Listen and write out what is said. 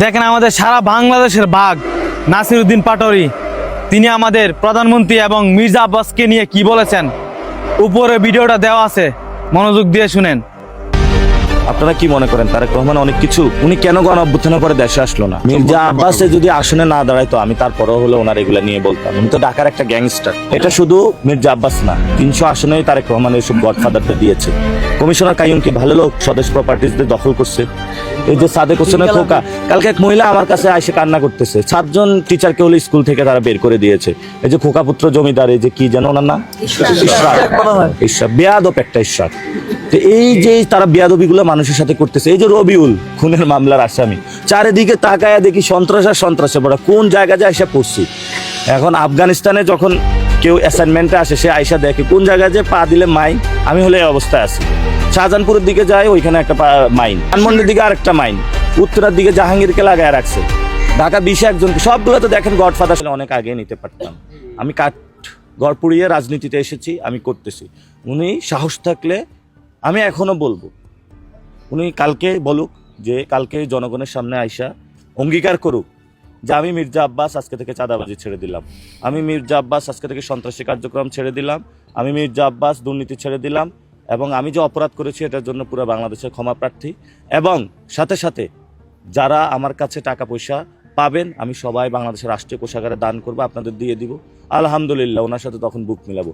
দেখেন আমাদের সারা বাংলাদেশের বাঘ নাসিরউদ্দিন পাটোয়ারি, তিনি আমাদের প্রধানমন্ত্রী এবং মির্জা আব্বাসকে নিয়ে কি বলেছেন, উপরে ভিডিওটা দেওয়া আছে, মনোযোগ দিয়ে শুনেন। আপনারা কি মনে করেন তারেক রহমান অনেক কিছু? উনি কেন গণ অভ্যুত্থানের পরে দেশে আসলো না? মির্জা আব্বাসে যদি আসনে না দাঁড়ায় তো আমি তারপরেও হলো ওনার এগুলা নিয়ে বলতাম। উনি তো ঢাকার একটা গ্যাংস্টার। এটা শুধু মির্জা আব্বাস না, 300 আসনেই তারেক রহমান এইসব গডফাদারদের দিয়েছে। কমিশনার কাইয়ুম কি ভালো লোক? স্বদেশ প্রপার্টিজদের দখল করছে। এই যে সাদেক হোসেনের খোকা, কালকে এক মহিলা আমার কাছে এসে কান্না করতেছে, 7জন টিচারকে হলো স্কুল থেকে তারা বের করে দিয়েছে। এই যে খোকা পুত্র জমিদার, এই যে কি যেন ওনার নাম, ইশরাক, বেয়াদব একটা ইশরাক। তো এই যে তারা বেয়াদবিগুলো মানুষের সাথে করতেছে। এই যে রবিউল খুনের মামলার আসামি, চারিদিকে তাকায়া দেখি সন্ত্রাস আর সন্ত্রাসে বড় কোন জায়গা যায় এসে পড়ছি। এখন আফগানিস্তানে যখন কেউ অ্যাসাইনমেন্টে আসে, সে আইসা দেখে কোন জায়গায় যে পা দিলে মাইন। আমি হলে এই অবস্থায় আছি। শাহজাহানপুরের দিকে যায়, ওইখানে একটা মাইন, ধানমন্ডির দিকে আরেকটা মাইন, উত্তরার দিকে জাহাঙ্গীরকে লাগায় রাখছে, ঢাকা 20 একজনকে। সবগুলো তো দেখেন গডফাদার, অনেক আগে নিতে পারতাম। আমি কাঠ ঘর পুড়িয়ে রাজনীতিতে এসেছি, আমি করতেছি। উনি সাহস থাকলে আমি এখনো বলবো, উনি কালকে বলুক, যে কালকে জনগণের সামনে আইসা অঙ্গীকার করুক যে আমি মির্জা আব্বাস আজকে থেকে চাঁদাবাজি ছেড়ে দিলাম, আমি মির্জা আব্বাস আজকে থেকে সন্ত্রাসী কার্যক্রম ছেড়ে দিলাম, আমি মির্জা আব্বাস দুর্নীতি ছেড়ে দিলাম, এবং আমি যে অপরাধ করেছি এটার জন্য পুরো বাংলাদেশের ক্ষমা প্রার্থী। এবং সাথে সাথে যারা আমার কাছে টাকা পয়সা পাবেন আমি সবাই বাংলাদেশের রাষ্ট্রীয় কোষাগারে দান করবো, আপনাদের দিয়ে দিব। আলহামদুলিল্লাহ, ওনার সাথে তখন বুক মিলাবো।